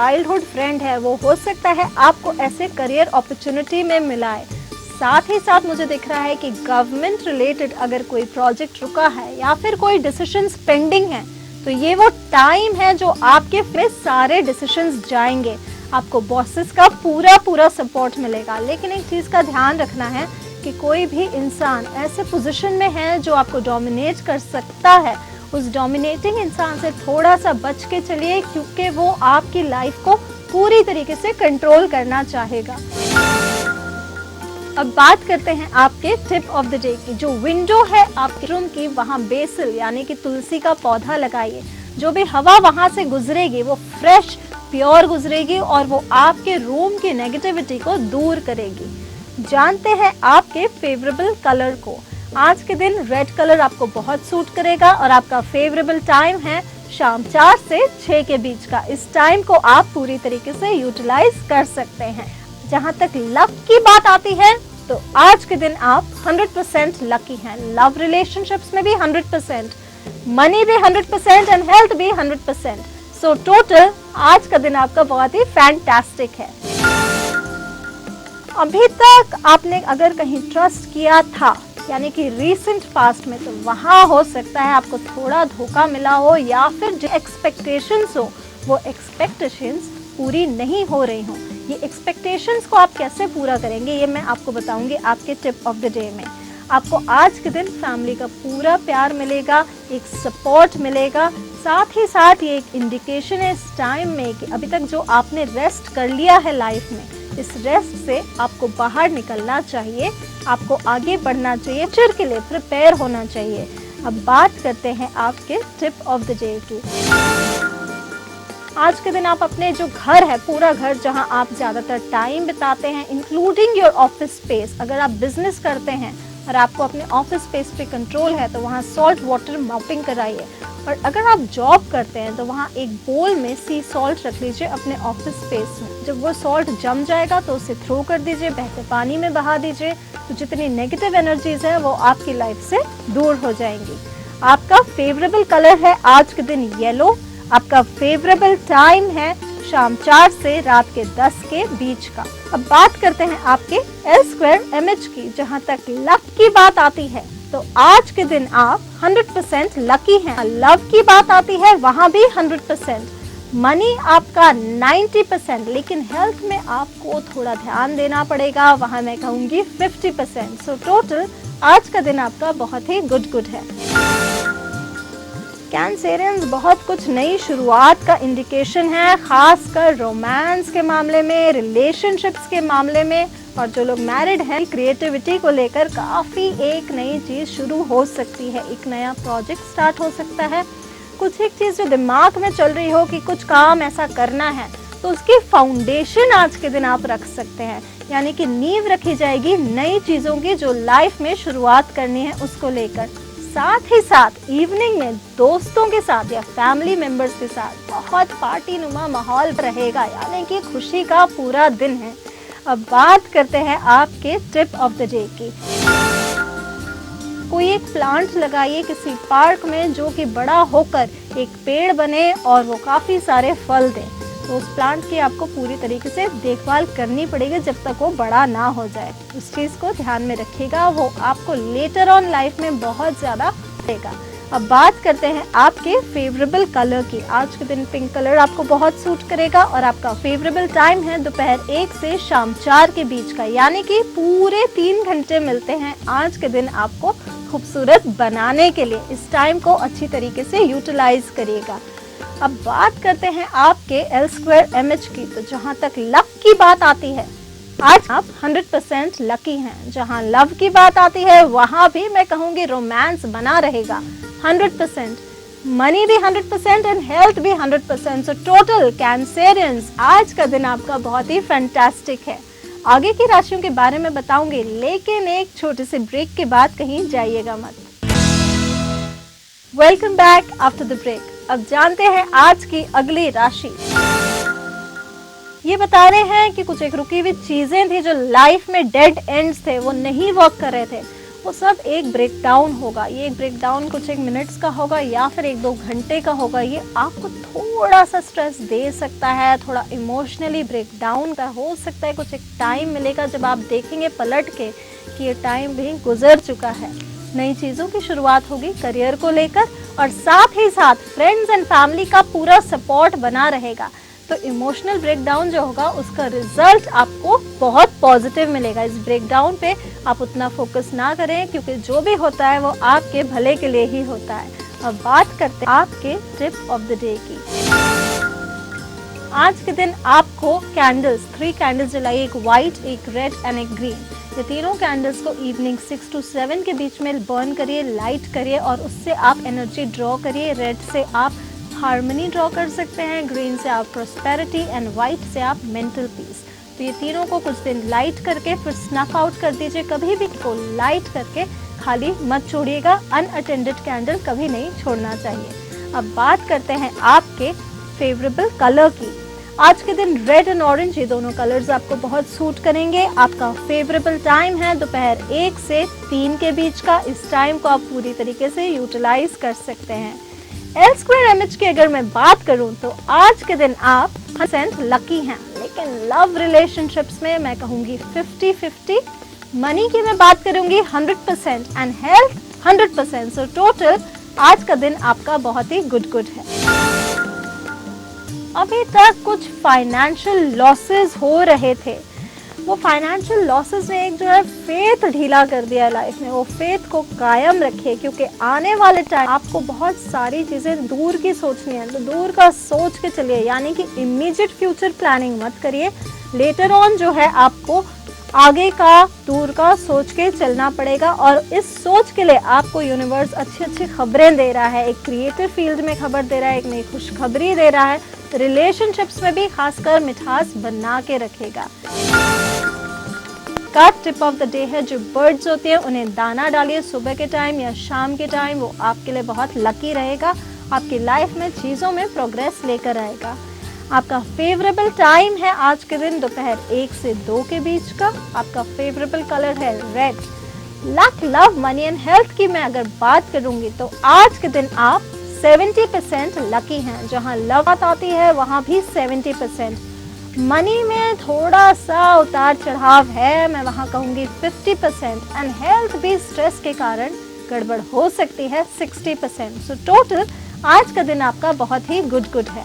Childhood friend है वो हो सकता है आपको ऐसे करियर अपॉर्चुनिटी में मिलाए। साथ ही साथ मुझे दिख रहा है कि गवर्नमेंट रिलेटेड अगर कोई प्रोजेक्ट रुका है या फिर कोई डिसीजंस पेंडिंग है तो ये वो टाइम है जो आपके में सारे डिसीजंस जाएंगे। आपको बॉसेस का पूरा सपोर्ट मिलेगा। लेकिन एक चीज़ का ध्यान रखना है कि कोई भी इंसान ऐसे पोजीशन में है जो आपको डोमिनेट कर सकता है, उस डोमिनेटिंग इंसान से थोड़ा सा बच के चलिए, क्योंकि वो आपकी लाइफ को पूरी तरीके से कंट्रोल करना चाहेगा। अब बात करते हैं आपके टिप ऑफ द डे की। जो विंडो है आपके रूम की, वहाँ बेसिल यानी कि तुलसी का पौधा लगाइए। जो भी हवा वहाँ से गुजरेगी वो फ्रेश प्योर गुजरेगी और वो आपके रूम की नेगेटिविटी को दूर करेगी। जानते हैं आपके फेवरेबल कलर को। आज के दिन रेड कलर आपको बहुत सूट करेगा और आपका फेवरेबल टाइम है शाम 4 से 6 के बीच का। इस टाइम को आप पूरी तरीके से यूटिलाइज कर सकते हैं। जहां तक लक की बात आती है तो आज के दिन आप 100% लकी हैं। लव रिलेशनशिप्स में भी 100%, मनी भी 100% एंड हेल्थ भी 100%। सो टोटल आज का दिन आपका बहुत ही फैंटास्टिक है। अभी तक आपने अगर कहीं ट्रस्ट किया था यानी कि रीसेंट पास्ट में, तो वहाँ हो सकता है आपको थोड़ा धोखा मिला हो या फिर जो एक्सपेक्टेशंस हो वो एक्सपेक्टेशंस पूरी नहीं हो रही हो। ये एक्सपेक्टेशंस को आप कैसे पूरा करेंगे ये मैं आपको बताऊंगी आपके टिप ऑफ द डे में। आपको आज के दिन फैमिली का पूरा प्यार मिलेगा, एक सपोर्ट मिलेगा। साथ ही साथ ये एक इंडिकेशन है इस टाइम में कि अभी तक जो आपने रेस्ट कर लिया है लाइफ में, इस रेस्ट से आपको बाहर निकलना चाहिए, आपको आगे बढ़ना चाहिए, फ्यूचर के लिए प्रिपेयर होना चाहिए। अब बात करते हैं आपके टिप ऑफ द डे की। आज के दिन आप अपने जो घर है, पूरा घर जहां आप ज़्यादातर टाइम बिताते हैं, इंक्लूडिंग योर ऑफिस स्पेस, अगर आप बिजनेस करते हैं और आपको अपने ऑफिस स्पेस पे कंट्रोल है तो वहाँ सॉल्ट वाटर मॉपिंग कराइए। और अगर आप जॉब करते हैं तो वहाँ एक बोल में सी सॉल्ट रख लीजिए अपने ऑफिस स्पेस में। जब वो सॉल्ट जम जाएगा तो उसे थ्रो कर दीजिए, बहते पानी में बहा दीजिए। तो जितनी नेगेटिव एनर्जीज हैं वो आपकी लाइफ से दूर हो जाएंगी। आपका फेवरेबल कलर है आज के दिन येलो। आपका फेवरेबल टाइम है शाम 4 से रात के 10 के बीच का। अब बात करते हैं आपके L² MH की। जहां तक लक की बात आती है तो आज के दिन आप 100% लकी हैं। लव की बात आती है वहां भी 100%, मनी आपका 90%, लेकिन हेल्थ में आपको थोड़ा ध्यान देना पड़ेगा, वहां मैं कहूंगी 50%। सो टोटल आज का दिन आपका बहुत ही गुड है। कैंसेरियंस बहुत कुछ नई शुरुआत का इंडिकेशन है, खासकर रोमांस के मामले में, रिलेशनशिप्स के मामले में। और जो लोग मैरिड हैं, क्रिएटिविटी को लेकर काफ़ी एक नई चीज़ शुरू हो सकती है, एक नया प्रोजेक्ट स्टार्ट हो सकता है। कुछ एक चीज़ जो दिमाग में चल रही हो कि कुछ काम ऐसा करना है, तो उसकी फाउंडेशन आज के दिन आप रख सकते हैं। यानी कि नींव रखी जाएगी नई चीज़ों की जो लाइफ में शुरुआत करनी है उसको लेकर। साथ ही साथ इवनिंग में दोस्तों के साथ या फैमिली मेंबर्स के साथ बहुत पार्टी नुमा माहौल रहेगा, यानी कि खुशी का पूरा दिन है। अब बात करते हैं आपके टिप ऑफ द डे की। कोई एक प्लांट लगाइए किसी पार्क में जो कि बड़ा होकर एक पेड़ बने और वो काफ़ी सारे फल दे। तो उस प्लांट की आपको पूरी तरीके से देखभाल करनी पड़ेगी जब तक वो बड़ा ना हो जाए। उस चीज़ को ध्यान में रखिएगा, वो आपको लेटर ऑन लाइफ में बहुत ज़्यादा देगा। अब बात करते हैं आपके फेवरेबल कलर की। आज के दिन पिंक कलर आपको बहुत सूट करेगा और आपका फेवरेबल टाइम है दोपहर 1 से शाम 4 के बीच का, यानी कि पूरे 3 घंटे मिलते हैं आज के दिन आपको खूबसूरत बनाने के लिए। इस टाइम को अच्छी तरीके से यूटिलाइज करिएगा। अब बात करते हैं आपके L² MH की। तो जहाँ तक लक की बात आती है आज आप 100% लकी हैं। जहाँ लव की बात आती है वहाँ भी मैं कहूँगी रोमांस बना रहेगा 100%, मनी भी 100% एंड हेल्थ भी 100%। सो टोटल कैंसेरियंस आज का दिन आपका बहुत ही फैंटास्टिक है। आगे की राशियों के बारे में बताऊंगी, लेकिन एक छोटे से ब्रेक के बाद कहीं जाइएगा मत। Welcome back after the break. अब जानते हैं आज की अगली राशि। ये बता रहे हैं कि कुछ एक रुकी हुई चीजें थी जो लाइफ में डेड एंड्स थे, वो नहीं वर्क कर रहे थे, वो सब एक ब्रेकडाउन होगा। ये एक ब्रेकडाउन कुछ एक मिनट्स का होगा या फिर 1-2 घंटे का होगा। ये आपको थोड़ा सा स्ट्रेस दे सकता है, थोड़ा इमोशनली ब्रेकडाउन का हो सकता है। कुछ एक टाइम मिलेगा जब आप देखेंगे पलट के कि ये टाइम भी गुजर चुका है। नई चीज़ों की शुरुआत होगी करियर को लेकर, और साथ ही साथ फ्रेंड्स एंड फैमिली का पूरा सपोर्ट बना रहेगा। तो इमोशनल ब्रेकडाउन जो होगा उसका रिजल्ट आपको बहुत पॉजिटिव मिलेगा। इस ब्रेकडाउन पे आप उतना फोकस ना करें, क्योंकि जो भी होता है वो आपके भले के लिए ही होता है। अब बात करते हैं आपके टिप ऑफ द डे की। आज के दिन आपको कैंडल्स 3 कैंडल्स जलाइए, एक वाइट, एक रेड एंड एक ग्रीन। ये तीनों कैंडल्स को इवनिंग 6 to 7 के बीच में बर्न करिए, लाइट करिए, और उससे आप एनर्जी ड्रॉ करिए। रेड से आप हार्मनी ड्रॉ कर सकते हैं, ग्रीन से आप प्रोस्पेरिटी, एंड वाइट से आप मेंटल पीस। तो ये तीनों को कुछ दिन लाइट करके फिर स्नफ आउट कर दीजिए। कभी भी को लाइट करके खाली मत छोड़िएगा, अनअटेंडेड कैंडल कभी नहीं छोड़ना चाहिए। अब बात करते हैं आपके फेवरेबल कलर की। आज के दिन रेड एंड ऑरेंज, ये दोनों कलर्स आपको बहुत सूट करेंगे। आपका फेवरेबल टाइम है दोपहर 1 से 3 के बीच का। इस टाइम को आप पूरी तरीके से यूटिलाइज कर सकते हैं। एल स्क्वायर एमएच की अगर मैं बात करूं तो आज के दिन आप 100% लकी हैं, लेकिन लव रिलेशनशिप्स में मैं कहूंगी 50-50। मनी की मैं बात करूंगी 100% एंड हेल्थ 100%। सो टोटल आज का दिन आपका बहुत ही गुड है। अभी तक कुछ फाइनेंशियल लॉसेस हो रहे थे, वो फाइनेंशियल लॉसेस ने एक जो है फेथ ढीला कर दिया लाइफ में। वो फेथ को कायम रखिए, क्योंकि आने वाले टाइम आपको बहुत सारी चीज़ें दूर की सोचनी है। तो दूर का सोच के चलिए, यानी कि इमीडिएट फ्यूचर प्लानिंग मत करिए। लेटर ऑन जो है आपको आगे का दूर का सोच के चलना पड़ेगा, और इस सोच के लिए आपको यूनिवर्स अच्छी अच्छी खबरें दे रहा है। एक क्रिएटिव फील्ड में खबर दे रहा है, एक नई खुशखबरी दे रहा है। रिलेशनशिप्स में भी खासकर मिठास बना के रखेगा। का टिप ऑफ द डे है, जो बर्ड्स होते हैं उन्हें दाना डालिए सुबह के टाइम या शाम के टाइम। वो आपके लिए बहुत लकी रहेगा, आपकी लाइफ में चीज़ों में प्रोग्रेस लेकर आएगा। आपका फेवरेबल टाइम है आज के दिन दोपहर 1 से 2 के बीच का। आपका फेवरेबल कलर है red. Luck, love, money and health की मैं अगर बात करूंगी तो आज के दिन आप 70% लकी हैं। जहां लव बात आती है वहां भी 70%। मनी में थोड़ा सा उतार चढ़ाव है, मैं वहां कहूंगी 50%। एंड हेल्थ भी स्ट्रेस के कारण गड़बड़ हो सकती है 60%। सो टोटल आज का दिन आपका बहुत ही गुड है।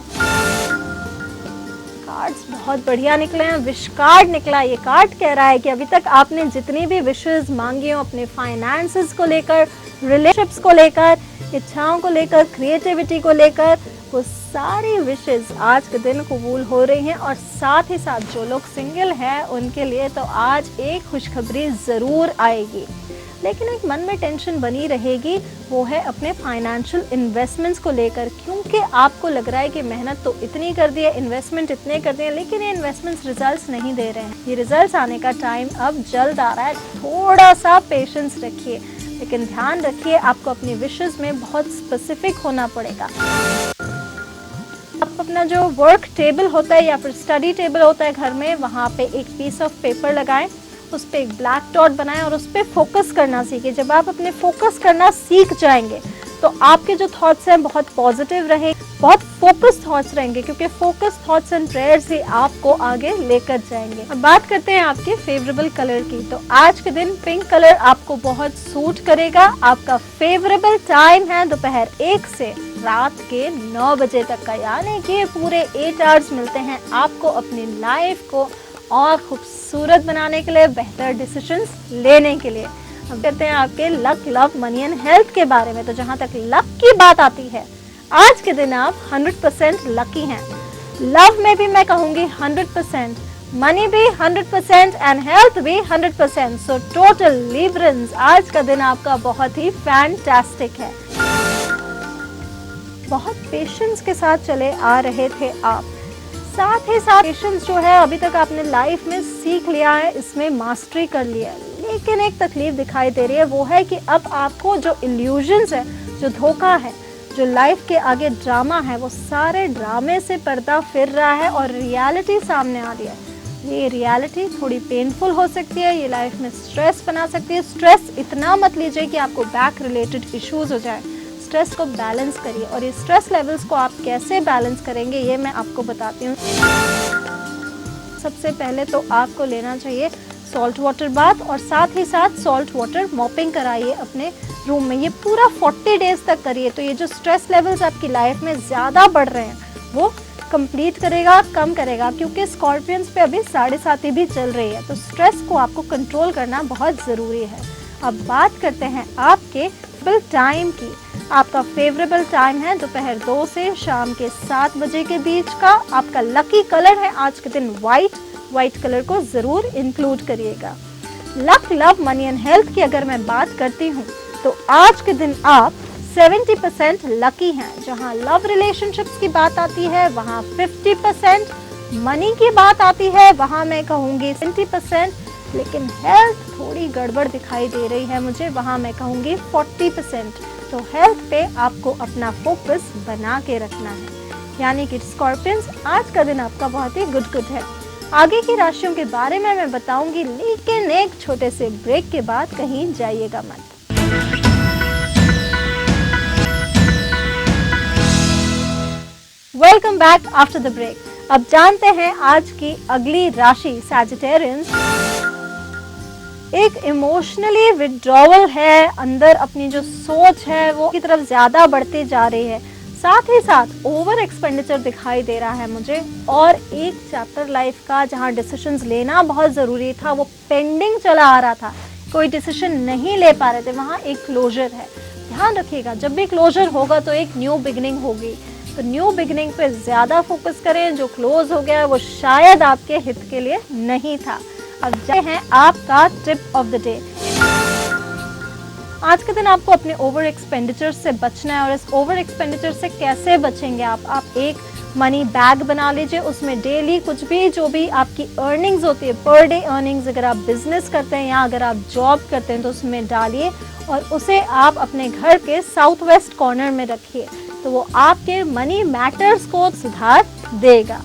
कार्ड्स बहुत बढ़िया निकले हैं। विश कार्ड निकला। ये कार्ड कह रहा है कि अभी तक आपने जितनी भी विशेस मांगी हो अपने फाइनेंसेस को लेकर, रिलेशनशिप्स को लेकर, इच्छाओं को लेकर, क्रिएटिविटी को लेकर, वो सारी विशेस आज के दिन कबूल हो रही हैं। और साथ ही साथ जो लोग सिंगल हैं उनके लिए तो आज एक खुशखबरी ज़रूर आएगी, लेकिन एक मन में टेंशन बनी रहेगी, वो है अपने फाइनेंशियल इन्वेस्टमेंट्स को लेकर। क्योंकि आपको लग रहा है कि मेहनत तो इतनी कर दी है, इन्वेस्टमेंट इतने कर दिए, लेकिन ये इन्वेस्टमेंट्स रिजल्ट्स नहीं दे रहे हैं। ये रिजल्ट्स आने का टाइम अब जल्द आ रहा है। थोड़ा सा पेशेंस रखिए, लेकिन ध्यान रखिए आपको अपनी विशेस में बहुत स्पेसिफिक होना पड़ेगा। आप अपना जो वर्क टेबल होता है या फिर स्टडी टेबल होता है घर में, वहाँ पे एक पीस ऑफ पेपर लगाएं, उस पर एक ब्लैक डॉट बनाएं और उस पर फोकस करना सीखें। जब आप अपने फोकस करना सीख जाएंगे तो आपके जो थॉट्स हैं बहुत पॉजिटिव रहे, बहुत फोकस थॉट्स रहेंगे, क्योंकि फोकस थॉट्स एंड प्रेयर्स ही आपको आगे लेकर जाएंगे। अब बात करते हैं आपके फेवरेबल कलर की। तो आज के दिन पिंक कलर आपको बहुत सूट करेगा। आपका फेवरेबल टाइम है दोपहर 1 से रात के 9 बजे तक का, यानी कि पूरे 8 आवर्स मिलते हैं आपको अपनी लाइफ को और खूबसूरत बनाने के लिए, बेहतर डिसीजंस लेने के लिए। अब कहते हैं आपके luck, love, money and health के बारे में। तो जहां तक लक की बात आती है, आज के दिन आप 100% लकी हैं। लव में भी मैं कहूंगी 100%, मनी भी 100% एंड हेल्थ भी 100%। सो टोटल लिब्रंस आज का दिन आपका बहुत ही फैंटास्टिक है। बहुत पेशेंस के साथ चले आ रहे थे आप, साथ ही साथ पेशेंस जो है अभी तक आपने लाइफ में सीख लिया है, इसमें मास्टरी कर लिया है। लेकिन एक तकलीफ दिखाई दे रही है, वो है कि अब आपको जो इल्यूजन्स है, जो धोखा है, जो लाइफ के आगे ड्रामा है, वो सारे ड्रामे से पर्दा फिर रहा है और रियलिटी सामने आ रही है। ये रियलिटी थोड़ी पेनफुल हो सकती है, ये लाइफ में स्ट्रेस बना सकती है। स्ट्रेस इतना मत लीजिए कि आपको बैक रिलेटेड इश्यूज हो जाए। स्ट्रेस को बैलेंस करिए, और ये स्ट्रेस लेवल्स को आप कैसे बैलेंस करेंगे ये मैं आपको बताती हूँ। सबसे पहले तो आपको लेना चाहिए सॉल्ट वाटर बाथ, और साथ ही साथ सॉल्ट वाटर मॉपिंग कराइए अपने रूम में। ये पूरा 40 डेज तक करिए, तो ये जो स्ट्रेस लेवल्स आपकी लाइफ में ज़्यादा बढ़ रहे हैं वो कंप्लीट करेगा, कम करेगा, क्योंकि स्कॉर्पियंस पे अभी 7.5 भी चल रही है, तो स्ट्रेस को आपको कंट्रोल करना बहुत ज़रूरी है। अब बात करते हैं आपके फेवरेबल टाइम की। आपका फेवरेबल टाइम है दोपहर 2 से शाम के 7 बजे के बीच का। आपका लकी कलर है आज के दिन वाइट कलर को ज़रूर इंक्लूड करिएगा। Luck, love, money and health की अगर मैं बात करती हूँ तो आज के दिन आप 70% लकी हैं। जहाँ लव रिलेशनशिप्स की बात आती है वहाँ 50%, मनी की बात आती है वहाँ मैं कहूँगी 20%, लेकिन हेल्थ थोड़ी गड़बड़ दिखाई दे रही है मुझे, वहाँ मैं कहूँगी 40%। तो हेल्थ पे आपको अपना फोकस बना के रखना है। यानी कि स्कॉर्पियंस आज का दिन आपका बहुत ही गुड है। आगे की राशियों के बारे में मैं बताऊंगी, लेकिन एक छोटे से ब्रेक के बाद कहीं जाइएगा मत। Welcome back after the break. अब जानते हैं आज की अगली राशि सैजिटेरियंस। एक इमोशनली विड्रॉवल है, अंदर अपनी जो सोच है वो की तरफ ज्यादा बढ़ती जा रही है। साथ ही साथ ओवर एक्सपेंडिचर दिखाई दे रहा है मुझे, और एक चैप्टर लाइफ का जहां डिसीजंस लेना बहुत ज़रूरी था वो पेंडिंग चला आ रहा था, कोई डिसीजन नहीं ले पा रहे थे, वहां एक क्लोजर है। ध्यान रखिएगा, जब भी क्लोजर होगा तो एक न्यू बिगिनिंग होगी, तो न्यू बिगिनिंग पे ज़्यादा फोकस करें। जो क्लोज हो गया है वो शायद आपके हित के लिए नहीं था। अब जाते हैं आपका टिप ऑफ द डे। आज के दिन आपको अपने ओवर एक्सपेंडिचर से बचना है, और इस ओवर एक्सपेंडिचर से कैसे बचेंगे आप एक मनी बैग बना लीजिए, उसमें डेली कुछ भी जो भी आपकी अर्निंग्स होती है, पर डे अर्निंग्स, अगर आप बिजनेस करते हैं या अगर आप जॉब करते हैं तो उसमें डालिए, और उसे आप अपने घर के साउथ वेस्ट कॉर्नर में रखिए, तो वो आपके मनी मैटर्स को सुधार देगा।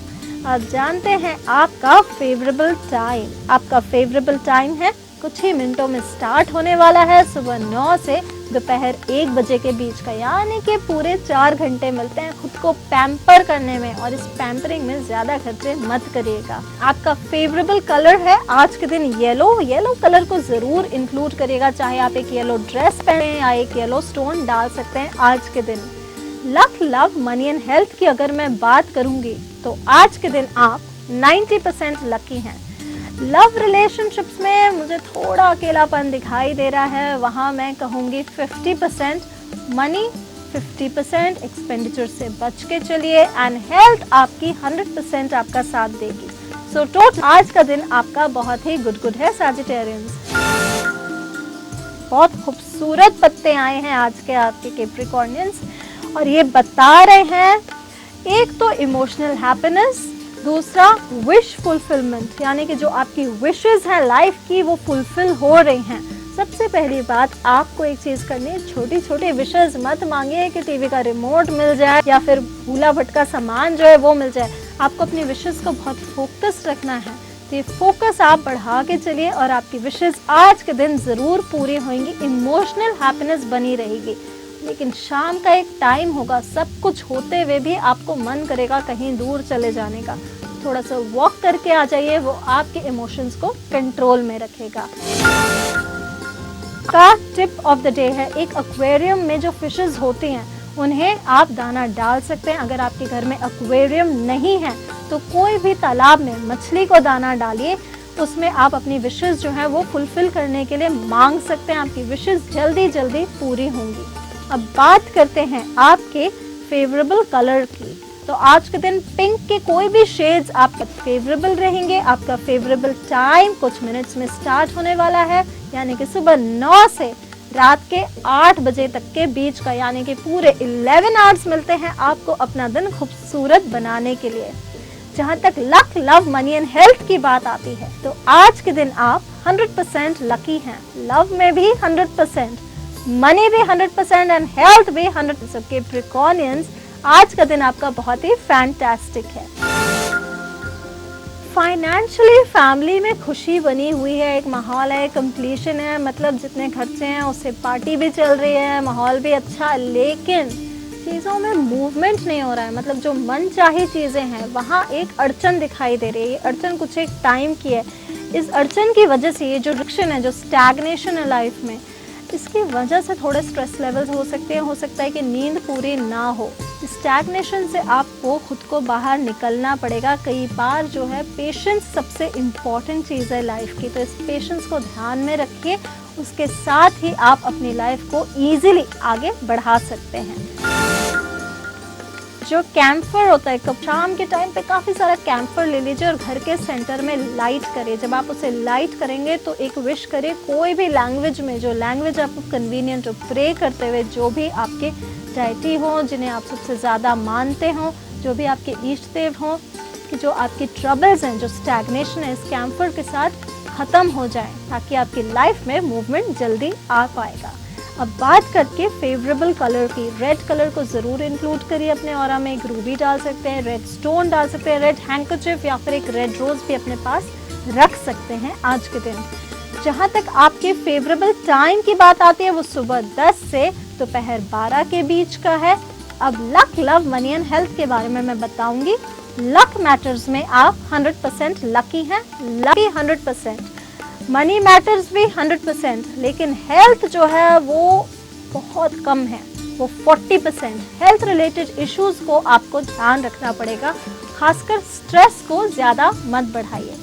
अब जानते हैं आपका फेवरेबल टाइम। आपका फेवरेबल टाइम है कुछ ही मिनटों में स्टार्ट होने वाला है, सुबह 9 से दोपहर 1 बजे के बीच का, यानी कि पूरे 4 घंटे मिलते हैं खुद को पैम्पर करने में, और इस पैम्परिंग में ज़्यादा खर्चे मत करिएगा। आपका फेवरेबल कलर है आज के दिन येलो कलर को ज़रूर इंक्लूड करिएगा, चाहे आप एक येलो ड्रेस पहने या एक येलो स्टोन डाल सकते हैं आज के दिन। Luck, love, money and health की अगर मैं बात करूंगी तो आज के दिन आप 90% लकी हैं। लव रिलेशनशिप्स में मुझे थोड़ा अकेलापन दिखाई दे रहा है, वहाँ मैं कहूँगी 50%, मनी 50%, एक्सपेंडिचर से बच के चलिए, एंड हेल्थ आपकी 100% आपका साथ देगी। सो टोटल आज का दिन आपका बहुत ही गुड है सैजिटेरियंस। बहुत खूबसूरत पत्ते आए हैं आज के आपके कैप्रिकॉर्नियंस, और ये बता रहे हैं एक तो इमोशनल हैप्पीनेस, दूसरा विश फुलफिलमेंट, यानी कि जो आपकी विशेस हैं लाइफ की वो फुलफिल हो रही हैं। सबसे पहली बात आपको एक चीज़ करनी है, छोटी छोटी विशेस मत मांगिए कि टीवी का रिमोट मिल जाए या फिर भूला भटका सामान जो है वो मिल जाए। आपको अपनी विशेस को बहुत फोकस रखना है, तो ये फोकस आप बढ़ा के चलिए और आपकी विशेस आज के दिन ज़रूर पूरी होंगी, इमोशनल हैप्पीनेस बनी रहेगी। लेकिन शाम का एक टाइम होगा, सब कुछ होते हुए भी आपको मन करेगा कहीं दूर चले जाने का, थोड़ा सा वॉक करके आ जाइए, वो आपके इमोशंस को कंट्रोल में रखेगा। का टिप ऑफ द डे है, एक एक्वेरियम में जो फिशेस होती हैं उन्हें आप दाना डाल सकते हैं। अगर आपके घर में एक्वेरियम नहीं है तो कोई भी तालाब में मछली को दाना डालिए, उसमें आप अपनी विशेस जो है वो फुलफिल करने के लिए मांग सकते हैं, आपकी विशेस जल्दी जल्दी पूरी होंगी। अब बात करते हैं आपके फेवरेबल कलर की, तो आज के दिन पिंक के कोई भी शेड्स आपके फेवरेबल रहेंगे। आपका फेवरेबल टाइम कुछ मिनट्स में स्टार्ट होने वाला है, यानी कि सुबह 9 से रात के 8 बजे तक के बीच का, यानी कि पूरे 11 आवर्स मिलते हैं आपको अपना दिन खूबसूरत बनाने के लिए। जहाँ तक luck, love, money and health की बात आती है तो आज के दिन आप 100% लकी हैं। लव में भी 100%, मनी भी 100% एंड हेल्थ भी 100%। सबके प्रिकॉनियंस आज का दिन आपका बहुत ही फैंटास्टिक है। फाइनेंशियली फैमिली में खुशी बनी हुई है, एक माहौल है, कंप्लीशन है, मतलब जितने खर्चे हैं उससे पार्टी भी चल रही है, माहौल भी अच्छा, लेकिन चीज़ों में मूवमेंट नहीं हो रहा है। मतलब जो मन चाही चीज़ें हैं वहाँ एक अड़चन दिखाई दे रही है। ये अड़चन कुछ एक टाइम की है। इस अड़चन की वजह से ये जो रिक्शन है, जो स्टैग्नेशन है लाइफ में, इसकी वजह से थोड़े स्ट्रेस लेवल्स हो सकते हैं। हो सकता है कि नींद पूरी ना हो। स्टैग्नेशन से आपको खुद को बाहर निकलना पड़ेगा। कई बार जो है पेशेंस सबसे इम्पॉर्टेंट चीज़ है लाइफ की, तो इस पेशेंस को ध्यान में रखिए। उसके साथ ही आप अपनी लाइफ को ईजिली आगे बढ़ा सकते हैं। जो कैंपर होता है, कब शाम के टाइम पे काफ़ी सारा कैंपर ले लीजिए और घर के सेंटर में लाइट करिए। जब आप उसे लाइट करेंगे तो एक विश करिए, कोई भी लैंग्वेज में, जो लैंग्वेज आपको कन्वीनियंट हो, प्रे करते हुए जो भी आपके डायटी हो, जिन्हें आप सबसे ज़्यादा मानते हों, जो भी आपके इष्ट देव हों, कि जो आपकी ट्रबल्स हैं, जो स्टैग्नेशन है, इस कैंपर के साथ ख़त्म हो जाए, ताकि आपकी लाइफ में मूवमेंट जल्दी आ पाएगा। अब बात करके फेवरेबल कलर की, रेड कलर को ज़रूर इंक्लूड करिए अपने ऑरा में। एक रूबी डाल सकते हैं, रेड स्टोन डाल सकते हैं, रेड हैंकरचिफ या फिर एक रेड रोज़ भी अपने पास रख सकते हैं आज के दिन। जहाँ तक आपके फेवरेबल टाइम की बात आती है, वो सुबह 10 से दोपहर 12 के बीच का है। अब luck, love, money and health के बारे में मैं बताऊंगी। लक मैटर्स में आप 100% लकी हैं, लकी 100%। मनी मैटर्स भी 100%, लेकिन हेल्थ जो है वो बहुत कम है, वो 40%। हेल्थ रिलेटेड इश्यूज को आपको ध्यान रखना पड़ेगा, खासकर स्ट्रेस को ज़्यादा मत बढ़ाइए।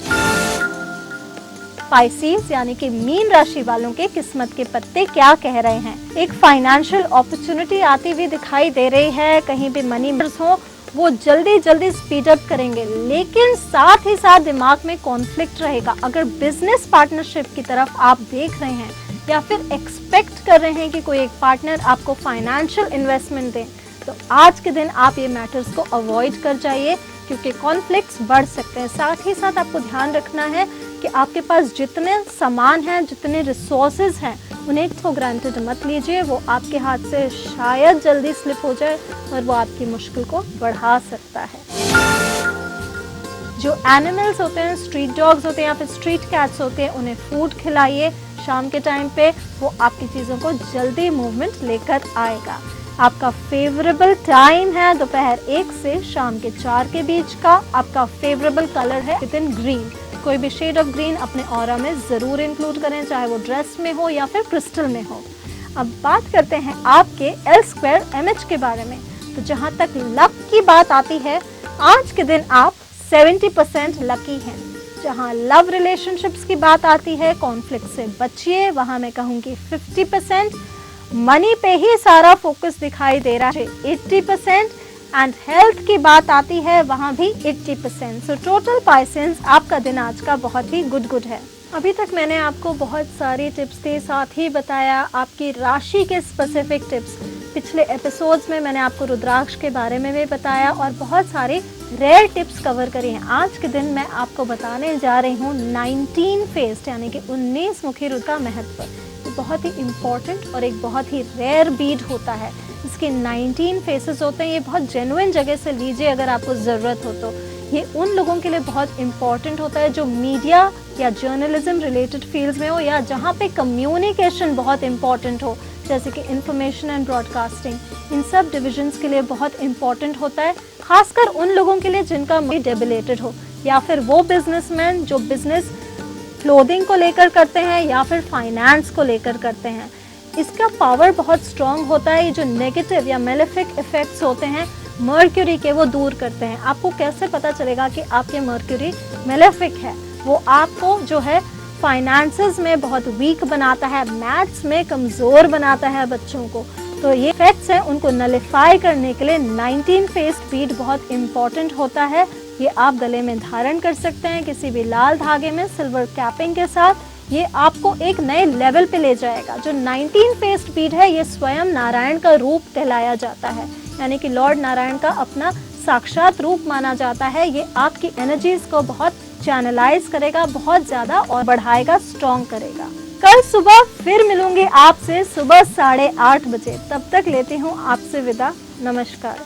स्पाइसीज यानी कि मीन राशि वालों के किस्मत के पत्ते क्या कह रहे हैं? एक फाइनेंशियल अपॉर्चुनिटी आती हुई दिखाई दे रही है। कहीं भी मनी मैटर्स हो वो जल्दी जल्दी स्पीड अप करेंगे, लेकिन साथ ही साथ दिमाग में कॉन्फ्लिक्ट रहेगा। अगर बिजनेस पार्टनरशिप की तरफ आप देख रहे हैं या फिर एक्सपेक्ट कर रहे हैं कि कोई एक पार्टनर आपको फाइनेंशियल इन्वेस्टमेंट दे, तो आज के दिन आप ये मैटर्स को अवॉइड कर जाइए, क्योंकि कॉन्फ्लिक्ट्स बढ़ सकते हैं। साथ ही साथ आपको ध्यान रखना है कि आपके पास जितने सामान हैं, जितने रिसोर्सेज हैं, उन्हें फॉर ग्रांटेड मत लीजिए। वो आपके हाथ से शायद जल्दी स्लिप हो जाए और वो आपकी मुश्किल को बढ़ा सकता है। जो एनिमल्स होते हैं, स्ट्रीट डॉग्स होते हैं या फिर स्ट्रीट कैट्स होते हैं, उन्हें फूड खिलाइए शाम के टाइम पे। वो आपकी चीज़ों को जल्दी मूवमेंट लेकर आएगा। आपका फेवरेबल टाइम है दोपहर 1 से शाम के 4 के बीच का। आपका फेवरेबल कलर है विदिन ग्रीन। कोई भी शेड ऑफ ग्रीन अपने ऑरा में ज़रूर इंक्लूड करें, चाहे वो ड्रेस में हो या फिर क्रिस्टल में हो। अब बात करते हैं आपके L² MH के बारे में। तो जहाँ तक लक की बात आती है, आज के दिन आप 70% लकी हैं। जहाँ लव रिलेशनशिप्स की बात आती है, कॉन्फ्लिक्ट से बचिए, वहाँ मैं कहूँगी 50%। मनी पे ही सारा फोकस दिखाई दे रहा है, 80%। एंड हेल्थ की बात आती है, वहाँ भी 80%। सो टोटल पाइसेंस आपका दिन आज का बहुत ही गुड है। अभी तक मैंने आपको बहुत सारी टिप्स दी, साथ ही बताया आपकी राशि के स्पेसिफिक टिप्स। पिछले एपिसोड्स में मैंने आपको रुद्राक्ष के बारे में भी बताया और बहुत सारे रेयर टिप्स कवर करी हैं। आज के दिन मैं आपको बताने जा रही हूँ 19 फेस्ड यानी कि 19 मुखी रुद्र का महत्व। ये बहुत ही इम्पॉर्टेंट और एक बहुत ही रेयर बीड होता है। इसके 19 फेसेस होते हैं। ये बहुत जेन्युइन जगह से लीजिए अगर आपको ज़रूरत हो तो। ये उन लोगों के लिए बहुत इम्पॉर्टेंट होता है जो मीडिया या जर्नलिज्म रिलेटेड फील्ड्स में हो, या जहाँ पे कम्युनिकेशन बहुत इम्पॉर्टेंट हो, जैसे कि इंफॉर्मेशन एंड ब्रॉडकास्टिंग। इन सब डिविजन्स के लिए बहुत इम्पॉर्टेंट होता है, खासकर उन लोगों के लिए जिनका मनी डेबिलेटेड हो, या फिर वो बिजनेसमैन जो बिजनेस क्लोथिंग को लेकर करते हैं या फिर फाइनेंस को लेकर करते हैं। इसका पावर बहुत स्ट्रॉन्ग होता है। ये जो नेगेटिव या मेलेफिक इफेक्ट्स होते हैं मर्क्यूरी के, वो दूर करते हैं। आपको कैसे पता चलेगा कि आपके मर्क्यूरी मेलेफिक है? वो आपको जो है फाइनेंसेस में बहुत वीक बनाता है, मैथ्स में कमज़ोर बनाता है बच्चों को। तो ये इफेक्ट्स हैं, उनको नलिफाई करने के लिए 19 फेस्ड बीड बहुत इम्पॉर्टेंट होता है। ये आप गले में धारण कर सकते हैं किसी भी लाल धागे में सिल्वर कैपिंग के साथ। ये आपको एक नए लेवल पे ले जाएगा। जो 19 फेस्ड बीड है, ये स्वयं नारायण का रूप कहलाया जाता है, यानी कि लॉर्ड नारायण का अपना साक्षात रूप माना जाता है। ये आपकी एनर्जीज को बहुत चैनलाइज करेगा, बहुत ज़्यादा और बढ़ाएगा, स्ट्रॉन्ग करेगा। कल सुबह फिर मिलूंगी आपसे सुबह 8:30 बजे। तब तक लेती हूँ आपसे विदा। नमस्कार।